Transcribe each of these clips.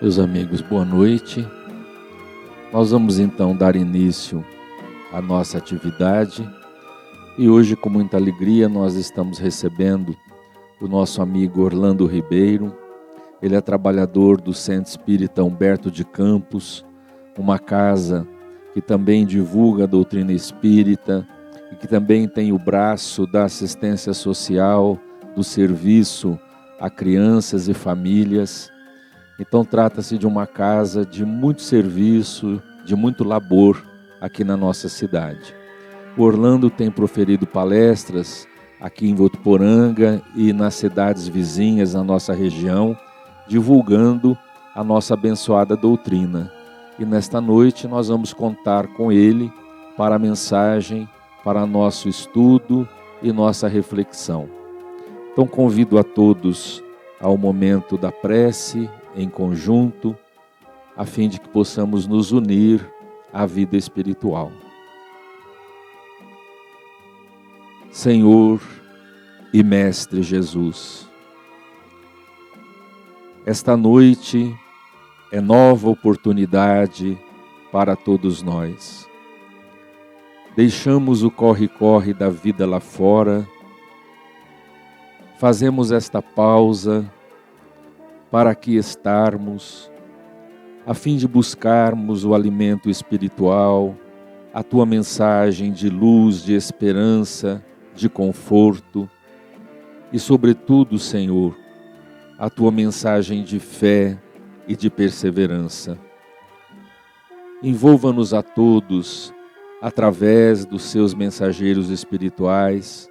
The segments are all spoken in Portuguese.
Meus amigos, boa noite. Nós vamos então dar início à nossa atividade e hoje, com muita alegria, nós estamos recebendo o nosso amigo Orlando Ribeiro. Ele é trabalhador do Centro Espírita Humberto de Campos, uma casa que também divulga a doutrina espírita e que também tem o braço da assistência social, do serviço a crianças e famílias. Então trata-se de uma casa de muito serviço, de muito labor aqui na nossa cidade. O Orlando tem proferido palestras aqui em Votuporanga e nas cidades vizinhas na nossa região, divulgando a nossa abençoada doutrina. E nesta noite nós vamos contar com ele para a mensagem, para nosso estudo e nossa reflexão. Então convido a todos ao momento da prece em conjunto, a fim de que possamos nos unir à vida espiritual. Senhor e Mestre Jesus, esta noite é nova oportunidade para todos nós. Deixamos o corre-corre da vida lá fora, fazemos esta pausa para aqui estarmos, a fim de buscarmos o alimento espiritual, a Tua mensagem de luz, de esperança, de conforto e, sobretudo, Senhor, a Tua mensagem de fé e de perseverança. Envolva-nos a todos através dos Seus mensageiros espirituais,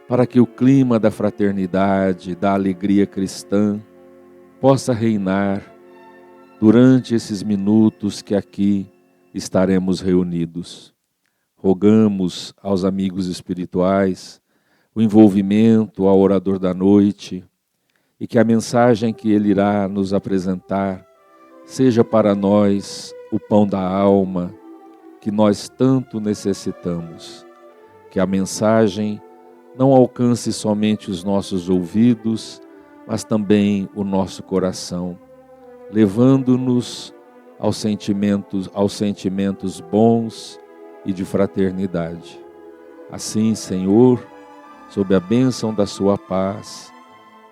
para que o clima da fraternidade, da alegria cristã, possa reinar durante esses minutos que aqui estaremos reunidos. Rogamos aos amigos espirituais o envolvimento ao orador da noite e que a mensagem que ele irá nos apresentar seja para nós o pão da alma que nós tanto necessitamos. Que a mensagem não alcance somente os nossos ouvidos, mas também o nosso coração, levando-nos aos sentimentos bons e de fraternidade. Assim, Senhor, sob a bênção da Sua paz,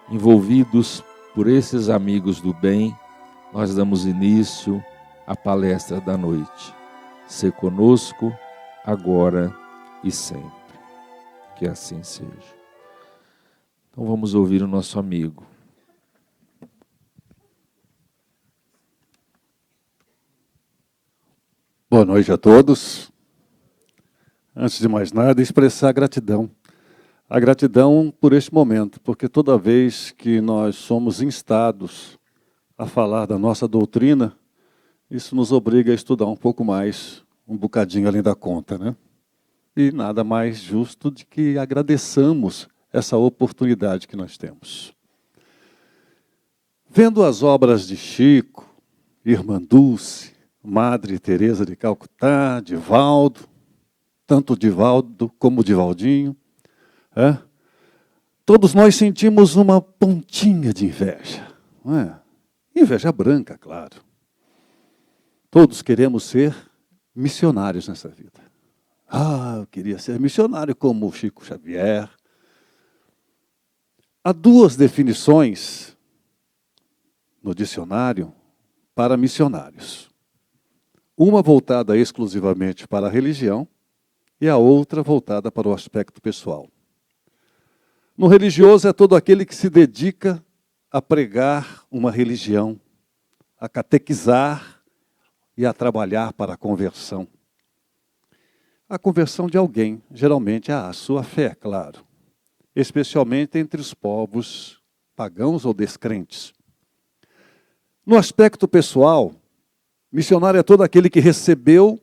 envolvidos por esses amigos do bem, nós damos início à palestra da noite. Sê conosco, agora e sempre. Que assim seja. Então vamos ouvir o nosso amigo. Boa noite a todos. Antes de mais nada, expressar gratidão. A gratidão por este momento, porque toda vez que nós somos instados a falar da nossa doutrina, isso nos obriga a estudar um pouco mais, um bocadinho além da conta, né? E nada mais justo de que agradeçamos essa oportunidade que nós temos. Vendo as obras de Chico, Irmã Dulce, Madre Teresa de Calcutá, Divaldo, tanto Divaldo como Divaldinho, todos nós sentimos uma pontinha de inveja, não é? Inveja branca, claro. Todos queremos ser missionários nessa vida. Eu queria ser missionário como Chico Xavier. Há duas definições no dicionário para missionários. Uma voltada exclusivamente para a religião e a outra voltada para o aspecto pessoal. No religioso é todo aquele que se dedica a pregar uma religião, a catequizar e a trabalhar para a conversão. A conversão de alguém, geralmente a sua fé, claro. Especialmente entre os povos pagãos ou descrentes. No aspecto pessoal, missionário é todo aquele que recebeu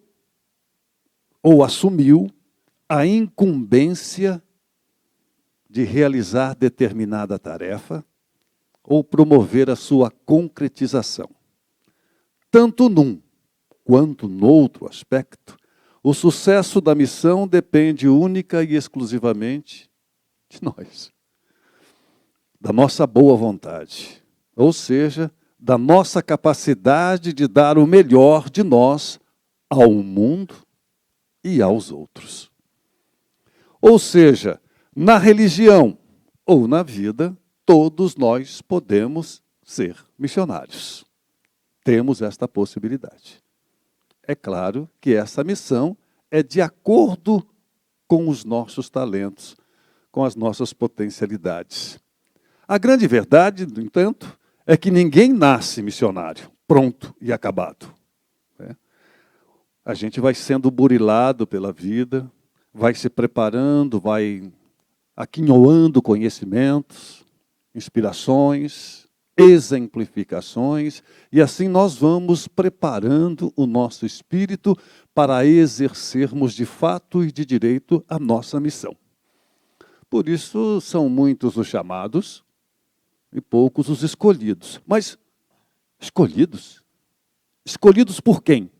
ou assumiu a incumbência de realizar determinada tarefa ou promover a sua concretização. Tanto num quanto no outro aspecto, o sucesso da missão depende única e exclusivamente de nós, da nossa boa vontade, ou seja, da nossa capacidade de dar o melhor de nós ao mundo e aos outros. Ou seja, na religião ou na vida, todos nós podemos ser missionários. Temos esta possibilidade. É claro que essa missão é de acordo com os nossos talentos, com as nossas potencialidades. A grande verdade, no entanto, é que ninguém nasce missionário, pronto e acabado. A gente vai sendo burilado pela vida, vai se preparando, vai aquinhoando conhecimentos, inspirações, exemplificações, e assim nós vamos preparando o nosso espírito para exercermos de fato e de direito a nossa missão. Por isso são muitos os chamados e poucos os escolhidos. Mas escolhidos? Escolhidos por quem?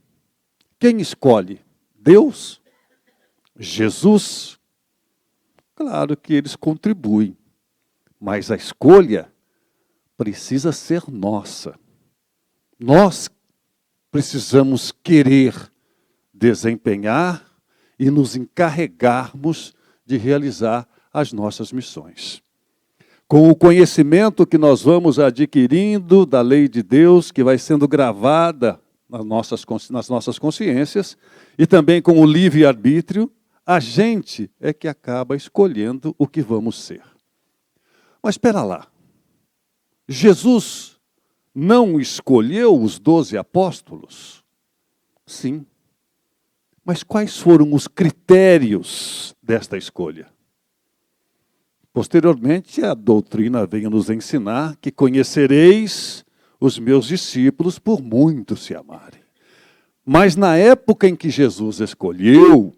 Quem escolhe? Deus? Jesus? Claro que eles contribuem, mas a escolha precisa ser nossa. Nós precisamos querer desempenhar e nos encarregarmos de realizar as nossas missões. Com o conhecimento que nós vamos adquirindo da lei de Deus, que vai sendo gravada nas nossas consciências, e também com o livre-arbítrio, a gente é que acaba escolhendo o que vamos ser. Mas espera lá. Jesus não escolheu os 12 apóstolos? Sim. Mas quais foram os critérios desta escolha? Posteriormente, a doutrina veio nos ensinar que conhecereis os meus discípulos por muito se amarem. Mas na época em que Jesus escolheu,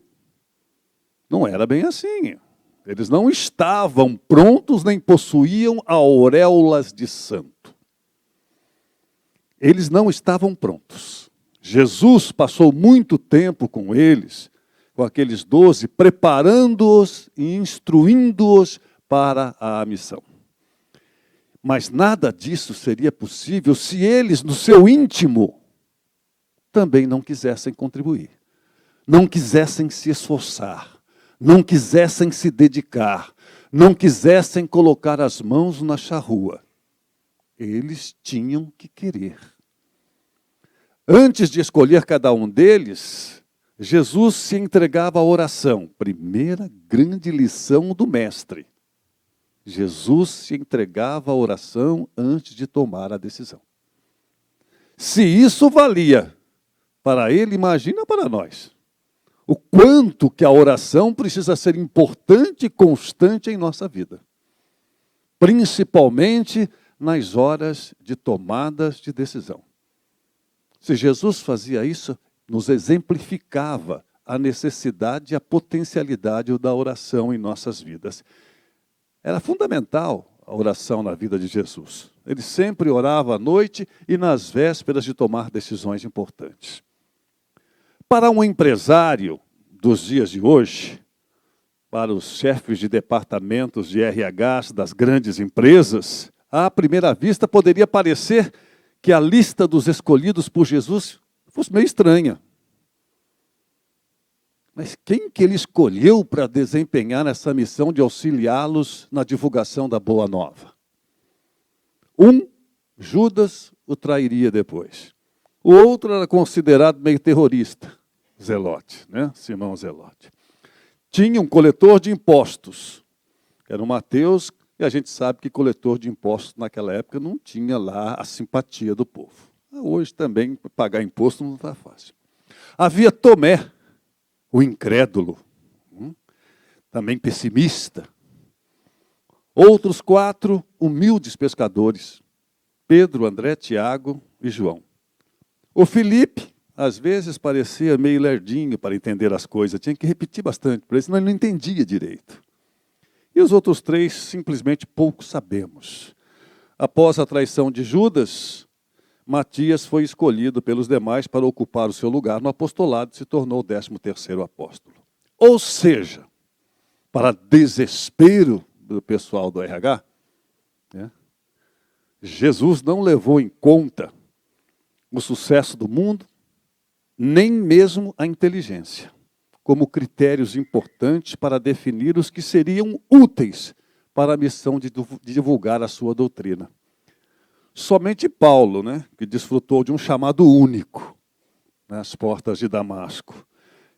não era bem assim. Eles não estavam prontos nem possuíam auréolas de santo. Eles não estavam prontos. Jesus passou muito tempo com eles, com aqueles 12, preparando-os e instruindo-os para a missão. Mas nada disso seria possível se eles, no seu íntimo, também não quisessem contribuir, não quisessem se esforçar, não quisessem se dedicar, não quisessem colocar as mãos na charrua. Eles tinham que querer. Antes de escolher cada um deles, Jesus se entregava à oração. Primeira grande lição do Mestre. Jesus se entregava à oração antes de tomar a decisão. Se isso valia para ele, imagina para nós. O quanto que a oração precisa ser importante e constante em nossa vida. Principalmente nas horas de tomadas de decisão. Se Jesus fazia isso, nos exemplificava a necessidade e a potencialidade da oração em nossas vidas. Era fundamental a oração na vida de Jesus. Ele sempre orava à noite e nas vésperas de tomar decisões importantes. Para um empresário dos dias de hoje, para os chefes de departamentos de RH das grandes empresas, à primeira vista poderia parecer que a lista dos escolhidos por Jesus fosse meio estranha. Mas quem que ele escolheu para desempenhar essa missão de auxiliá-los na divulgação da Boa Nova? Judas, o trairia depois. O outro era considerado meio terrorista, Zelote, né? Simão Zelote. Tinha um coletor de impostos, era o Mateus, e a gente sabe que coletor de impostos naquela época não tinha lá a simpatia do povo. Hoje também pagar imposto não está fácil. Havia Tomé, o incrédulo, também pessimista. Outros 4 humildes pescadores, Pedro, André, Tiago e João. O Filipe, às vezes, parecia meio lerdinho para entender as coisas, tinha que repetir bastante, para ele, senão ele não entendia direito. E os outros 3, simplesmente pouco sabemos. Após a traição de Judas, Matias foi escolhido pelos demais para ocupar o seu lugar no apostolado e se tornou o 13º apóstolo. Ou seja, para desespero do pessoal do RH, né, Jesus não levou em conta o sucesso do mundo, nem mesmo a inteligência, como critérios importantes para definir os que seriam úteis para a missão de divulgar a sua doutrina. Somente Paulo, que desfrutou de um chamado único nas portas de Damasco.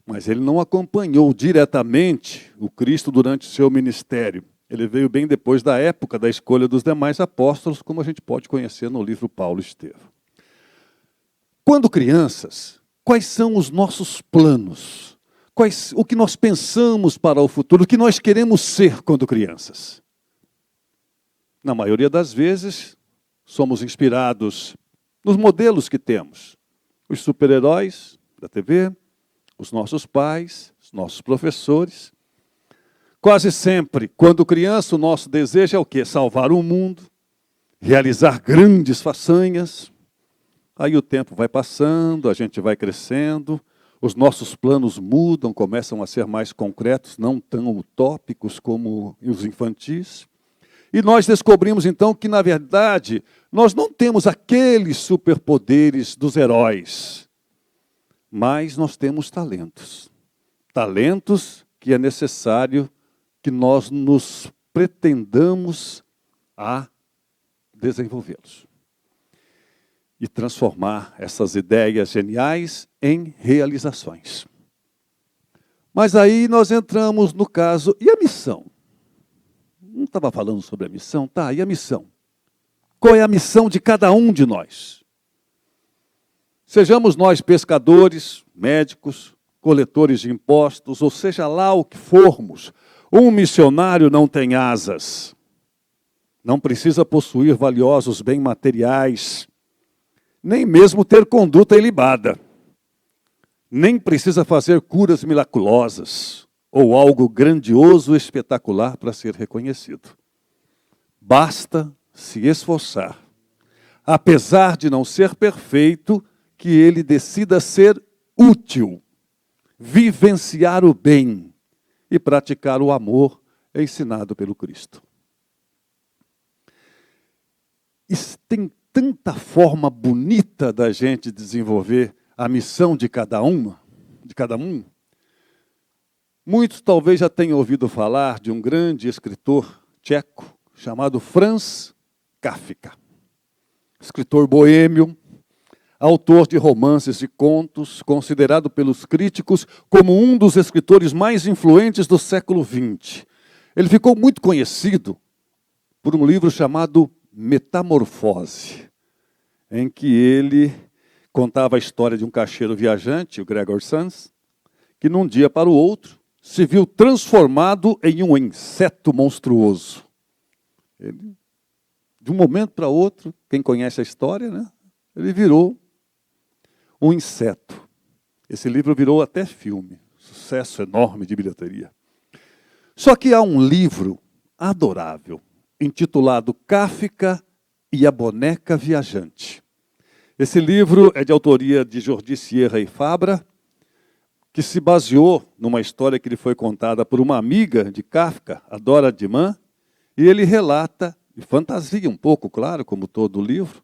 Mas ele não acompanhou diretamente o Cristo durante o seu ministério. Ele veio bem depois da época da escolha dos demais apóstolos, como a gente pode conhecer no livro Paulo e Estevão. Quando crianças, quais são os nossos planos? O que nós pensamos para o futuro? O que nós queremos ser quando crianças? Na maioria das vezes, somos inspirados nos modelos que temos. Os super-heróis da TV, os nossos pais, os nossos professores. Quase sempre, quando criança, o nosso desejo é o quê? Salvar o mundo, realizar grandes façanhas. Aí o tempo vai passando, a gente vai crescendo, os nossos planos mudam, começam a ser mais concretos, não tão utópicos como os infantis. E nós descobrimos então que, na verdade, nós não temos aqueles superpoderes dos heróis, mas nós temos talentos. Talentos que é necessário que nós nos pretendamos a desenvolvê-los. E transformar essas ideias geniais em realizações. Mas aí nós entramos no caso, e a missão? Não estava falando sobre a missão? Tá, e a missão? Qual é a missão de cada um de nós? Sejamos nós pescadores, médicos, coletores de impostos, ou seja lá o que formos, um missionário não tem asas, não precisa possuir valiosos bens materiais, nem mesmo ter conduta ilibada, nem precisa fazer curas miraculosas, ou algo grandioso e espetacular para ser reconhecido. Basta se esforçar, apesar de não ser perfeito, que ele decida ser útil, vivenciar o bem e praticar o amor ensinado pelo Cristo. Isso tem tanta forma bonita da gente desenvolver a missão de cada um. Muitos talvez já tenham ouvido falar de um grande escritor tcheco chamado Franz Kafka. Escritor boêmio, autor de romances e contos, considerado pelos críticos como um dos escritores mais influentes do século XX. Ele ficou muito conhecido por um livro chamado Metamorfose, em que ele contava a história de um caixeiro viajante, o Gregor Samsa, que num dia para o outro se viu transformado em um inseto monstruoso. Ele, de um momento para outro, quem conhece a história, ele virou um inseto. Esse livro virou até filme, sucesso enorme de bilheteria. Só que há um livro adorável, intitulado Kafka e a Boneca Viajante. Esse livro é de autoria de Jordi Sierra e Fabra, que se baseou numa história que lhe foi contada por uma amiga de Kafka, a Dora Diman, e ele relata, e fantasia um pouco, claro, como todo o livro,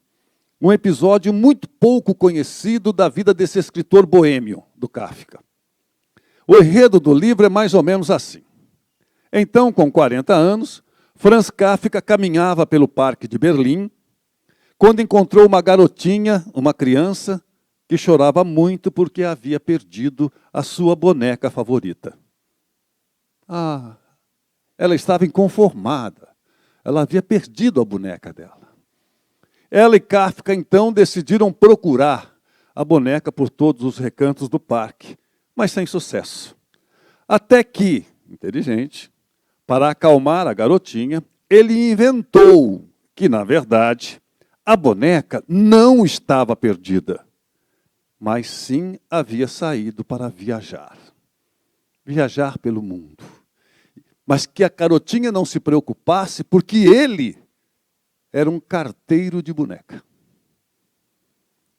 um episódio muito pouco conhecido da vida desse escritor boêmio, do Kafka. O enredo do livro é mais ou menos assim. Então, com 40 anos, Franz Kafka caminhava pelo parque de Berlim, quando encontrou uma garotinha, uma criança, que chorava muito porque havia perdido a sua boneca favorita. Ela estava inconformada. Ela havia perdido a boneca dela. Ela e Kafka, então, decidiram procurar a boneca por todos os recantos do parque, mas sem sucesso. Até que, inteligente, para acalmar a garotinha, ele inventou que, na verdade, a boneca não estava perdida, mas sim havia saído para viajar. Viajar pelo mundo. Mas que a garotinha não se preocupasse, porque ele era um carteiro de boneca.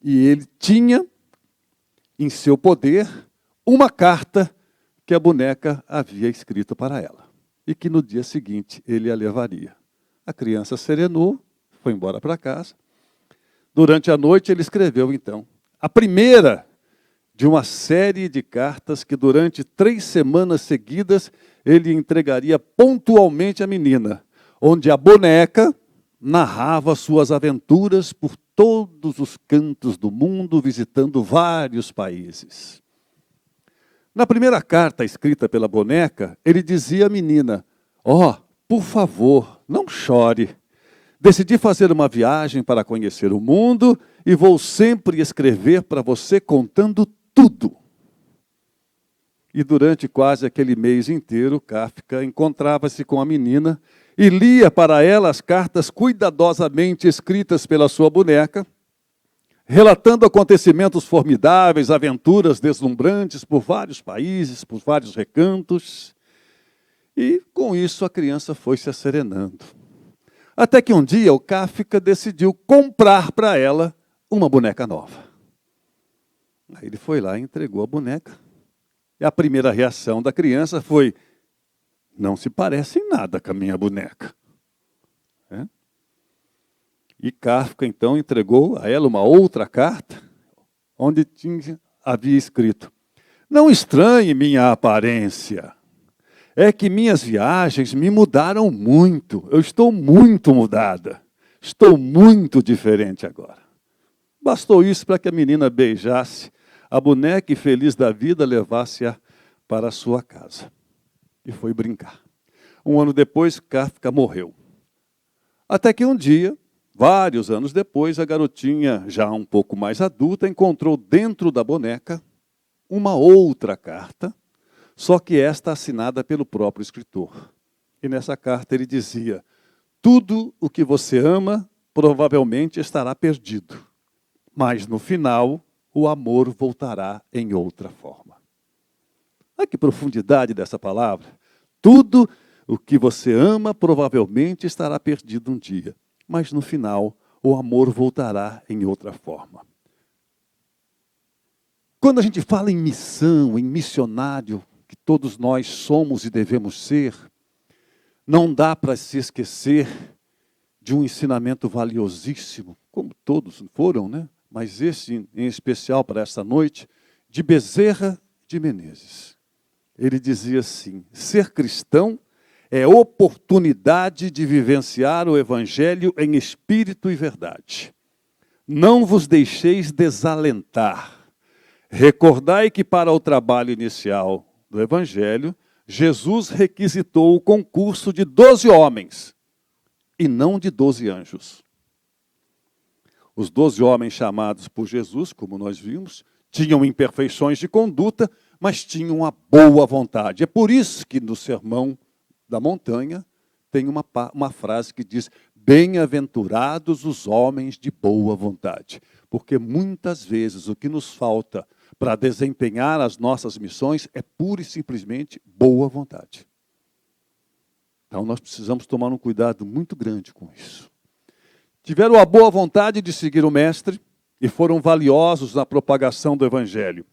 E ele tinha em seu poder uma carta que a boneca havia escrito para ela. E que no dia seguinte ele a levaria. A criança serenou, foi embora para casa. Durante a noite ele escreveu, então, a primeira de uma série de cartas que durante 3 semanas seguidas ele entregaria pontualmente à menina, onde a boneca narrava suas aventuras por todos os cantos do mundo, visitando vários países. Na primeira carta escrita pela boneca, ele dizia à menina, por favor, não chore. Decidi fazer uma viagem para conhecer o mundo e vou sempre escrever para você contando tudo. E durante quase aquele mês inteiro, Kafka encontrava-se com a menina e lia para ela as cartas cuidadosamente escritas pela sua boneca, relatando acontecimentos formidáveis, aventuras deslumbrantes por vários países, por vários recantos. E com isso a criança foi se asserenando. Até que um dia o Kafka decidiu comprar para ela uma boneca nova. Aí ele foi lá e entregou a boneca. E a primeira reação da criança foi, não se parece em nada com a minha boneca. E Kafka então entregou a ela uma outra carta, onde havia escrito, não estranhe minha aparência. É que minhas viagens me mudaram muito. Eu estou muito mudada. Estou muito diferente agora. Bastou isso para que a menina beijasse a boneca e, feliz da vida, levasse-a para a sua casa. E foi brincar. 1 ano depois, Kafka morreu. Até que um dia, vários anos depois, a garotinha, já um pouco mais adulta, encontrou dentro da boneca uma outra carta, só que esta assinada pelo próprio escritor. E nessa carta ele dizia, tudo o que você ama provavelmente estará perdido, mas no final o amor voltará em outra forma. Olha que profundidade dessa palavra. Tudo o que você ama provavelmente estará perdido um dia, mas no final o amor voltará em outra forma. Quando a gente fala em missão, em missionário, que todos nós somos e devemos ser, não dá para se esquecer de um ensinamento valiosíssimo, como todos foram, né? Mas esse em especial para esta noite, de Bezerra de Menezes. Ele dizia assim, ser cristão é oportunidade de vivenciar o Evangelho em espírito e verdade. Não vos deixeis desalentar. Recordai que para o trabalho inicial do Evangelho, Jesus requisitou o concurso de 12 homens e não de 12 anjos. Os 12 homens chamados por Jesus, como nós vimos, tinham imperfeições de conduta, mas tinham uma boa vontade. É por isso que no Sermão da Montanha tem uma frase que diz, bem-aventurados os homens de boa vontade. Porque muitas vezes o que nos falta para desempenhar as nossas missões é pura e simplesmente boa vontade. Então nós precisamos tomar um cuidado muito grande com isso. Tiveram a boa vontade de seguir o Mestre e foram valiosos na propagação do Evangelho.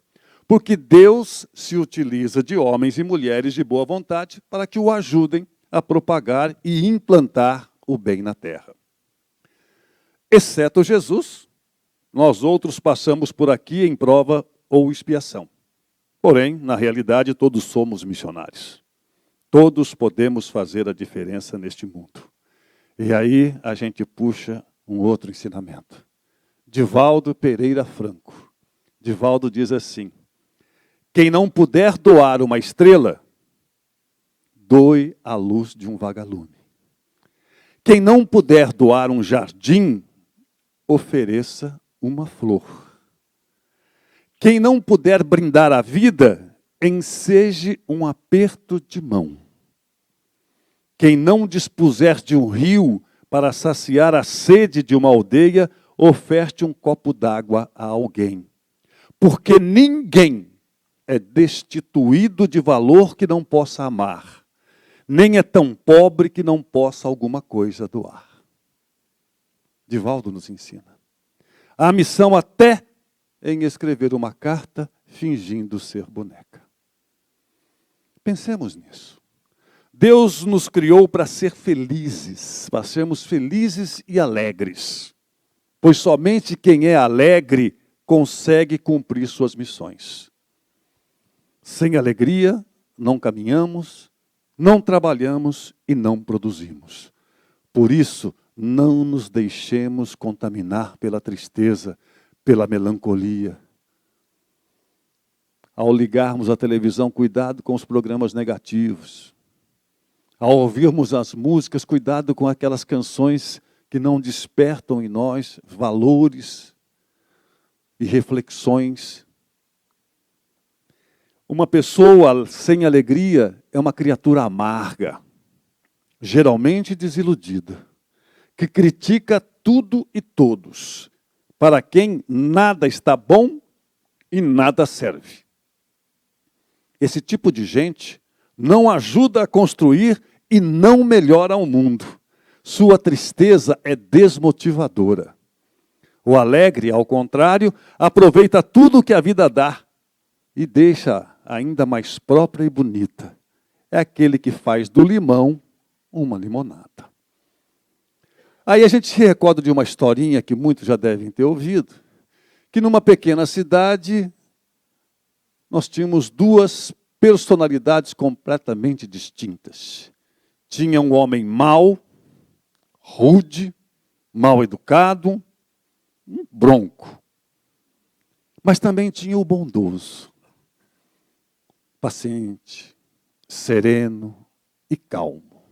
Porque Deus se utiliza de homens e mulheres de boa vontade para que o ajudem a propagar e implantar o bem na terra. Exceto Jesus, nós outros passamos por aqui em prova ou expiação. Porém, na realidade, todos somos missionários. Todos podemos fazer a diferença neste mundo. E aí a gente puxa um outro ensinamento. Divaldo Pereira Franco. Divaldo diz assim, quem não puder doar uma estrela, doe a luz de um vagalume. Quem não puder doar um jardim, ofereça uma flor. Quem não puder brindar a vida, enseje um aperto de mão. Quem não dispuser de um rio para saciar a sede de uma aldeia, oferte um copo d'água a alguém. Porque ninguém é destituído de valor que não possa amar, nem é tão pobre que não possa alguma coisa doar. Divaldo nos ensina. A missão até em escrever uma carta fingindo ser boneca. Pensemos nisso. Deus nos criou para ser felizes, para sermos felizes e alegres. Pois somente quem é alegre consegue cumprir suas missões. Sem alegria, não caminhamos, não trabalhamos e não produzimos. Por isso, não nos deixemos contaminar pela tristeza, pela melancolia. Ao ligarmos a televisão, cuidado com os programas negativos. Ao ouvirmos as músicas, cuidado com aquelas canções que não despertam em nós valores e reflexões. Uma pessoa sem alegria é uma criatura amarga, geralmente desiludida, que critica tudo e todos, para quem nada está bom e nada serve. Esse tipo de gente não ajuda a construir e não melhora o mundo. Sua tristeza é desmotivadora. O alegre, ao contrário, aproveita tudo o que a vida dá e deixa ainda mais própria e bonita. É aquele que faz do limão uma limonada. Aí a gente se recorda de uma historinha que muitos já devem ter ouvido, que numa pequena cidade nós tínhamos duas personalidades completamente distintas. Tinha um homem mau, rude, mal educado, um bronco. Mas também tinha o bondoso, paciente, sereno e calmo,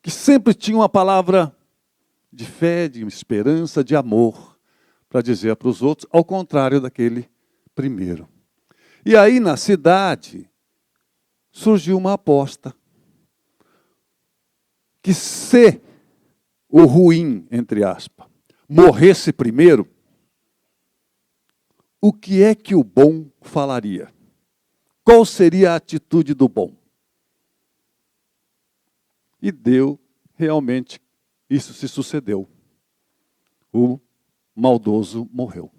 que sempre tinha uma palavra de fé, de esperança, de amor, para dizer para os outros, ao contrário daquele primeiro. E aí na cidade surgiu uma aposta, que se o ruim, entre aspas, morresse primeiro, o que é que o bom falaria? Qual seria a atitude do bom? E deu, realmente, isso se sucedeu. O maldoso morreu.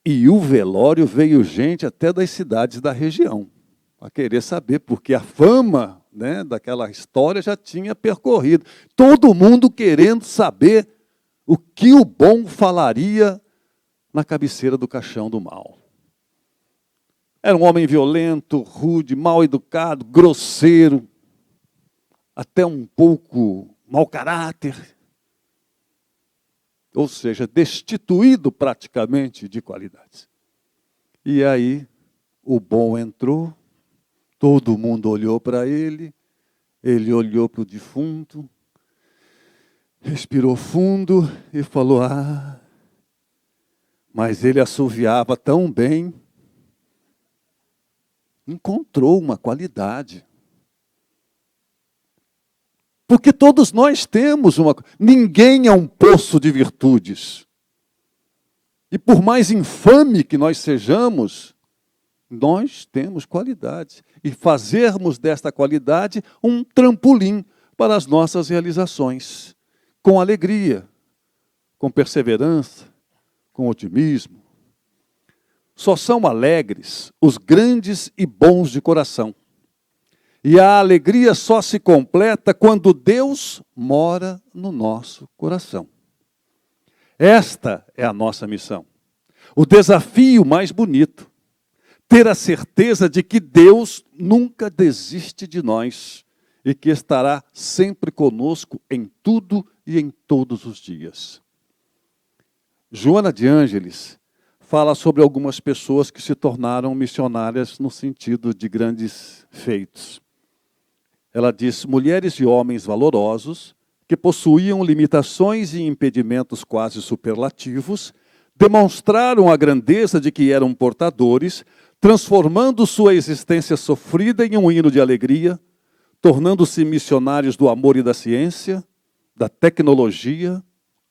E o velório veio gente até das cidades da região, a querer saber, porque a fama, né, daquela história já tinha percorrido. Todo mundo querendo saber o que o bom falaria na cabeceira do caixão do mal. Era um homem violento, rude, mal educado, grosseiro, até um pouco mau caráter. Ou seja, destituído praticamente de qualidades. E aí, o bom entrou, todo mundo olhou para ele olhou para o defunto, respirou fundo e falou, mas ele assoviava tão bem, encontrou uma qualidade. Porque todos nós temos uma... Ninguém é um poço de virtudes. E por mais infame que nós sejamos, nós temos qualidades. E fazermos desta qualidade um trampolim para as nossas realizações. Com alegria, com perseverança, com otimismo. Só são alegres os grandes e bons de coração. E a alegria só se completa quando Deus mora no nosso coração. Esta é a nossa missão. O desafio mais bonito. Ter a certeza de que Deus nunca desiste de nós e que estará sempre conosco em tudo e em todos os dias. Joana de Ângeles fala sobre algumas pessoas que se tornaram missionárias no sentido de grandes feitos. Ela diz, mulheres e homens valorosos, que possuíam limitações e impedimentos quase superlativos, demonstraram a grandeza de que eram portadores, transformando sua existência sofrida em um hino de alegria, tornando-se missionários do amor e da ciência, da tecnologia,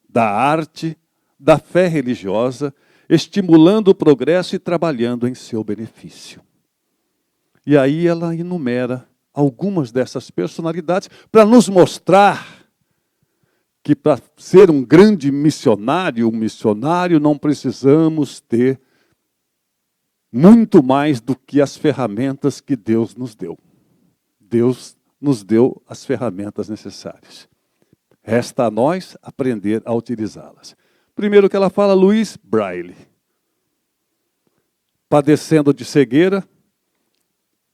da arte, da fé religiosa, estimulando o progresso e trabalhando em seu benefício. E aí ela enumera algumas dessas personalidades para nos mostrar que para ser um grande missionário, não precisamos ter muito mais do que as ferramentas que Deus nos deu. Deus nos deu as ferramentas necessárias. Resta a nós aprender a utilizá-las. Primeiro que ela fala, Louis Braille. Padecendo de cegueira,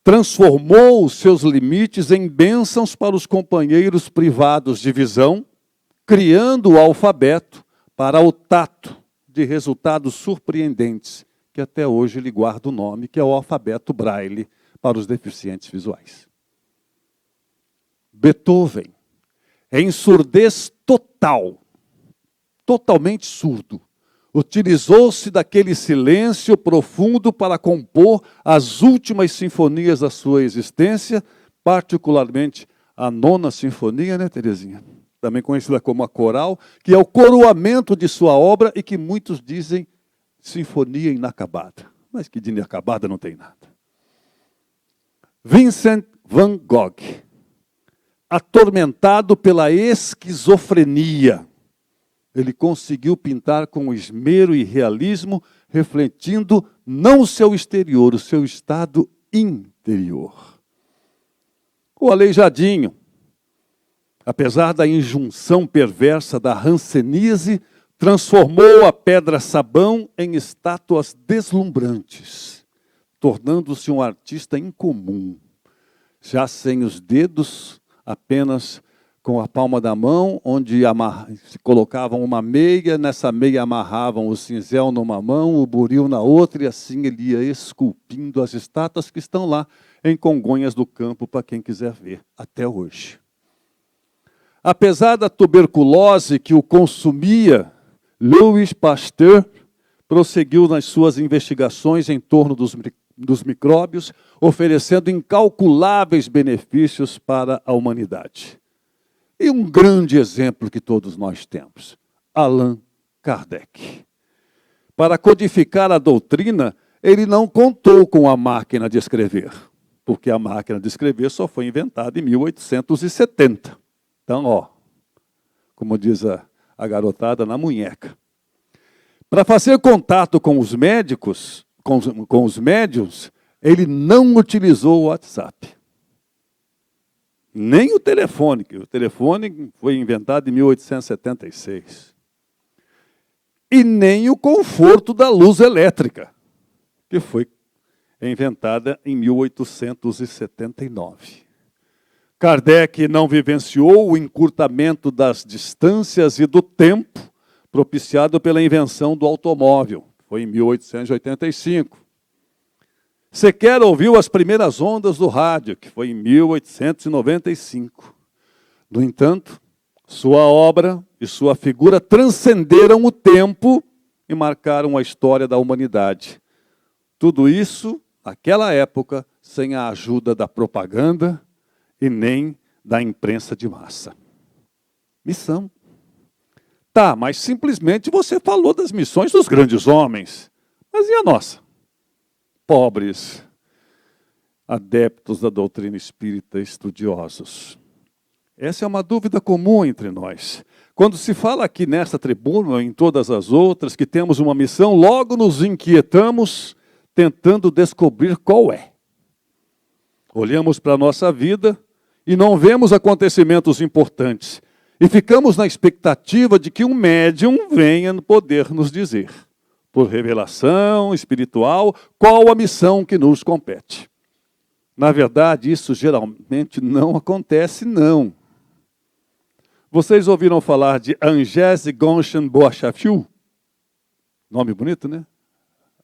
transformou os seus limites em bênçãos para os companheiros privados de visão, criando o alfabeto para o tato de resultados surpreendentes, que até hoje lhe guarda o nome, que é o alfabeto Braille para os deficientes visuais. Beethoven, em surdez total, totalmente surdo, utilizou-se daquele silêncio profundo para compor as últimas sinfonias da sua existência, particularmente a 9ª Sinfonia, né, Terezinha? Também conhecida como a coral, que é o coroamento de sua obra e que muitos dizem sinfonia inacabada. Mas que de inacabada não tem nada. Vincent van Gogh, atormentado pela esquizofrenia, ele conseguiu pintar com esmero e realismo, refletindo não o seu exterior, o seu estado interior. O aleijadinho, apesar da injunção perversa da hanseníase, transformou a pedra-sabão em estátuas deslumbrantes, tornando-se um artista incomum, já sem os dedos, apenas com a palma da mão, onde se colocavam uma meia, nessa meia amarravam o cinzel numa mão, o buril na outra, e assim ele ia esculpindo as estátuas que estão lá em Congonhas do Campo, para quem quiser ver, até hoje. Apesar da tuberculose que o consumia, Louis Pasteur prosseguiu nas suas investigações em torno dos micróbios, oferecendo incalculáveis benefícios para a humanidade. E um grande exemplo que todos nós temos, Allan Kardec. Para codificar a doutrina, ele não contou com a máquina de escrever, porque a máquina de escrever só foi inventada em 1870. Então, como diz a garotada, na munheca. Para fazer contato com os médicos, com os médiuns, ele não utilizou o WhatsApp. Nem o telefone, que o telefone foi inventado em 1876. E nem o conforto da luz elétrica, que foi inventada em 1879. Kardec não vivenciou o encurtamento das distâncias e do tempo propiciado pela invenção do automóvel. Foi em 1885. Sequer ouviu as primeiras ondas do rádio, que foi em 1895. No entanto, sua obra e sua figura transcenderam o tempo e marcaram a história da humanidade. Tudo isso, naquela época, sem a ajuda da propaganda e nem da imprensa de massa. Missão. Tá, mas simplesmente você falou das missões dos grandes homens. Mas e a nossa? Pobres, adeptos da doutrina espírita, estudiosos. Essa é uma dúvida comum entre nós. Quando se fala aqui nesta tribuna, ou em todas as outras, que temos uma missão, logo nos inquietamos, tentando descobrir qual é. Olhamos para a nossa vida e não vemos acontecimentos importantes. E ficamos na expectativa de que um médium venha poder nos dizer, por revelação espiritual, qual a missão que nos compete. Na verdade, isso geralmente não acontece, não. Vocês ouviram falar de Angèle Gonchen Boachafiu? Nome bonito, né?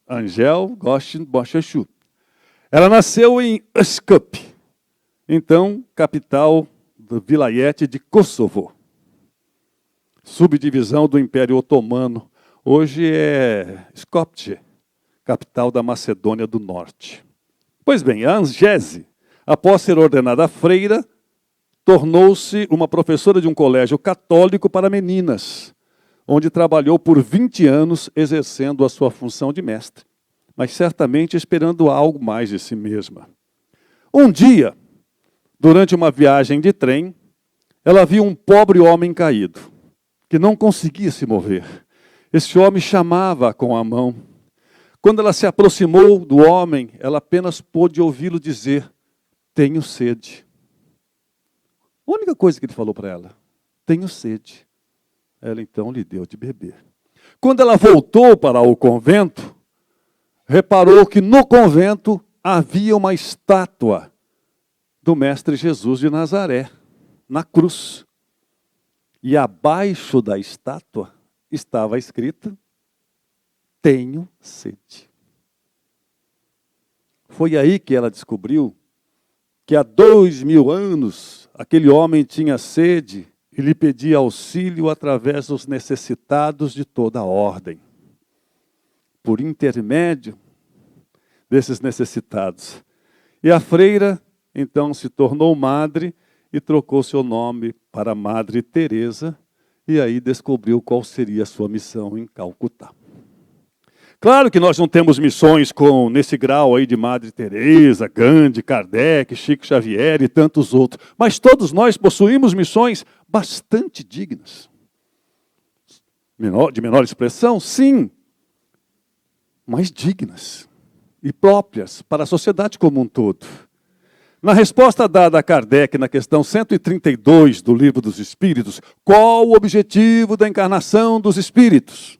Angèle Gonchen Boachafiu. Ela nasceu em Üsküp, então capital do vilayete de Kosovo, subdivisão do Império Otomano. Hoje é Skopje, capital da Macedônia do Norte. Pois bem, a Angèle, após ser ordenada freira, tornou-se uma professora de um colégio católico para meninas, onde trabalhou por 20 anos exercendo a sua função de mestre, mas certamente esperando algo mais de si mesma. Um dia, durante uma viagem de trem, ela viu um pobre homem caído, que não conseguia se mover. Esse homem chamava com a mão. Quando ela se aproximou do homem, ela apenas pôde ouvi-lo dizer: tenho sede. A única coisa que ele falou para ela: tenho sede. Ela então lhe deu de beber. Quando ela voltou para o convento, reparou que no convento havia uma estátua do Mestre Jesus de Nazaré, na cruz. E abaixo da estátua estava escrita: tenho sede. Foi aí que ela descobriu que há 2000 anos aquele homem tinha sede e lhe pedia auxílio através dos necessitados de toda a ordem. Por intermédio desses necessitados. E a freira, então, se tornou madre e trocou seu nome para Madre Teresa, e aí descobriu qual seria a sua missão em Calcutá. Claro que nós não temos missões nesse grau aí de Madre Teresa, Gandhi, Kardec, Chico Xavier e tantos outros, mas todos nós possuímos missões bastante dignas. De menor expressão, sim, mas dignas e próprias para a sociedade como um todo. Na resposta dada a Kardec na questão 132 do Livro dos Espíritos, qual o objetivo da encarnação dos espíritos?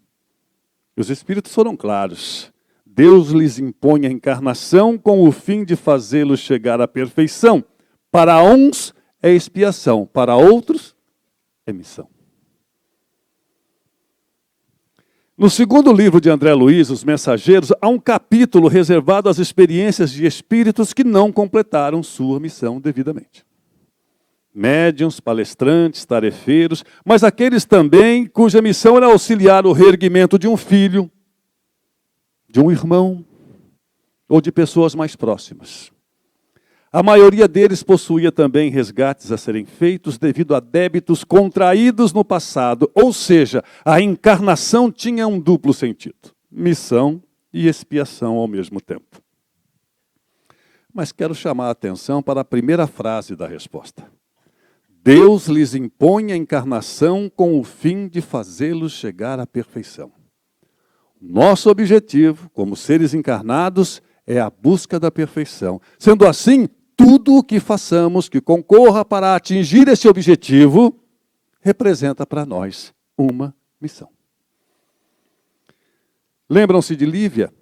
E os espíritos foram claros. Deus lhes impõe a encarnação com o fim de fazê-los chegar à perfeição. Para uns é expiação, para outros é missão. No segundo livro de André Luiz, Os Mensageiros, há um capítulo reservado às experiências de espíritos que não completaram sua missão devidamente. Médiuns, palestrantes, tarefeiros, mas aqueles também cuja missão era auxiliar o reerguimento de um filho, de um irmão, ou de pessoas mais próximas. A maioria deles possuía também resgates a serem feitos devido a débitos contraídos no passado, ou seja, a encarnação tinha um duplo sentido, missão e expiação ao mesmo tempo. Mas quero chamar a atenção para a primeira frase da resposta. Deus lhes impõe a encarnação com o fim de fazê-los chegar à perfeição. Nosso objetivo, como seres encarnados, é a busca da perfeição. Sendo assim, tudo o que façamos que concorra para atingir esse objetivo, representa para nós uma missão. Lembram-se de Lívia,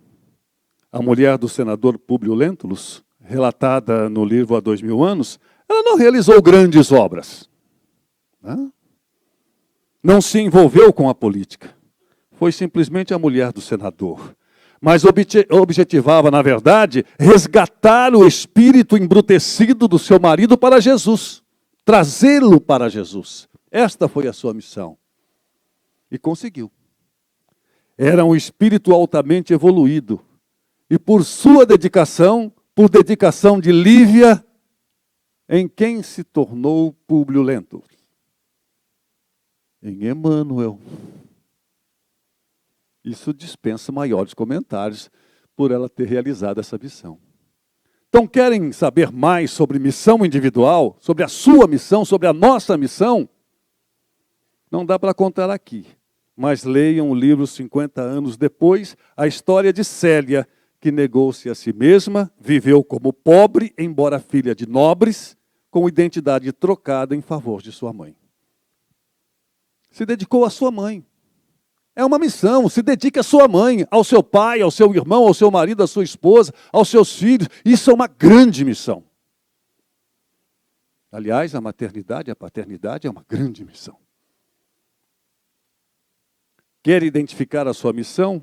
a mulher do senador Públio Lentulus, relatada no livro Há 2000 anos? Ela não realizou grandes obras. Não se envolveu com a política. Foi simplesmente a mulher do senador. Mas objetivava, na verdade, resgatar o espírito embrutecido do seu marido para Jesus. Trazê-lo para Jesus. Esta foi a sua missão. E conseguiu. Era um espírito altamente evoluído. E por sua dedicação, por dedicação de Lívia, em quem se tornou Públio Lentulus? Em Emmanuel. Isso dispensa maiores comentários por ela ter realizado essa missão. Então, querem saber mais sobre missão individual, sobre a sua missão, sobre a nossa missão? Não dá para contar aqui, mas leiam o livro 50 anos depois, a história de Célia, que negou-se a si mesma, viveu como pobre, embora filha de nobres, com identidade trocada em favor de sua mãe. Se dedicou à sua mãe. É uma missão, se dedique à sua mãe, ao seu pai, ao seu irmão, ao seu marido, à sua esposa, aos seus filhos. Isso é uma grande missão. Aliás, a maternidade e a paternidade é uma grande missão. Quer identificar a sua missão?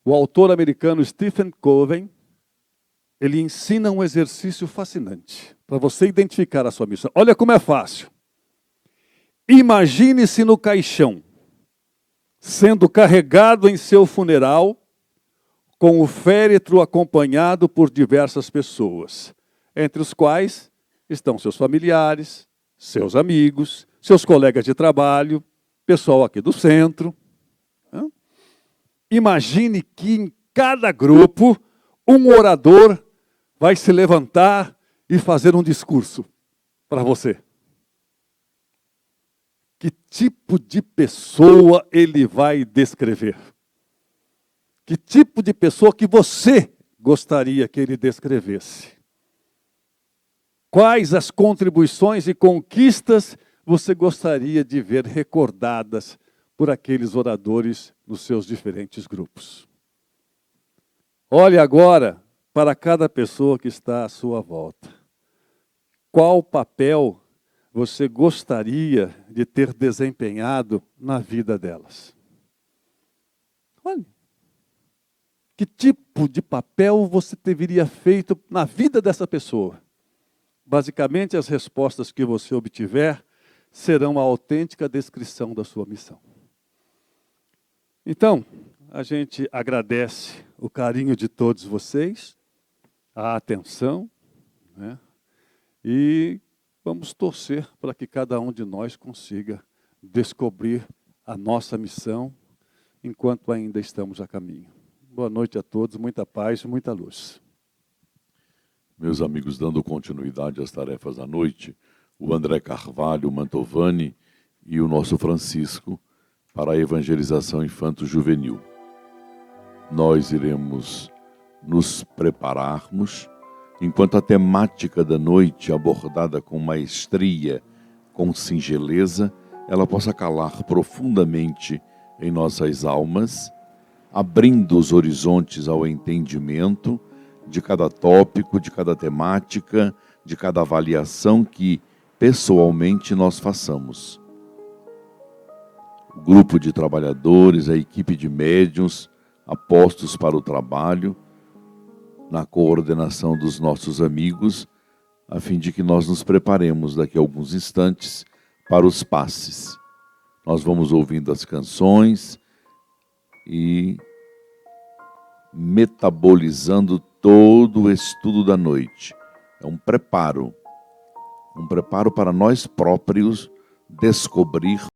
O autor americano Stephen Covey, ele ensina um exercício fascinante para você identificar a sua missão. Olha como é fácil. Imagine-se no caixão, sendo carregado em seu funeral, com o féretro acompanhado por diversas pessoas, entre os quais estão seus familiares, seus amigos, seus colegas de trabalho, pessoal aqui do centro. Imagine que em cada grupo, um orador vai se levantar e fazer um discurso para você. Que tipo de pessoa ele vai descrever? Que tipo de pessoa que você gostaria que ele descrevesse? Quais as contribuições e conquistas você gostaria de ver recordadas por aqueles oradores nos seus diferentes grupos? Olhe agora para cada pessoa que está à sua volta. Qual papel você gostaria de ter desempenhado na vida delas? Olha, que tipo de papel você teria feito na vida dessa pessoa? Basicamente, as respostas que você obtiver serão a autêntica descrição da sua missão. Então, a gente agradece o carinho de todos vocês, a atenção, né? E vamos torcer para que cada um de nós consiga descobrir a nossa missão enquanto ainda estamos a caminho. Boa noite a todos, muita paz, muita luz. Meus amigos, dando continuidade às tarefas da noite, o André Carvalho, o Mantovani e o nosso Francisco para a evangelização infanto-juvenil. Nós iremos nos prepararmos, enquanto a temática da noite, abordada com maestria, com singeleza, ela possa calar profundamente em nossas almas, abrindo os horizontes ao entendimento de cada tópico, de cada temática, de cada avaliação que pessoalmente nós façamos. O grupo de trabalhadores, a equipe de médiuns, apostos para o trabalho, na coordenação dos nossos amigos, a fim de que nós nos preparemos daqui a alguns instantes para os passes. Nós vamos ouvindo as canções e metabolizando todo o estudo da noite. É um preparo para nós próprios descobrir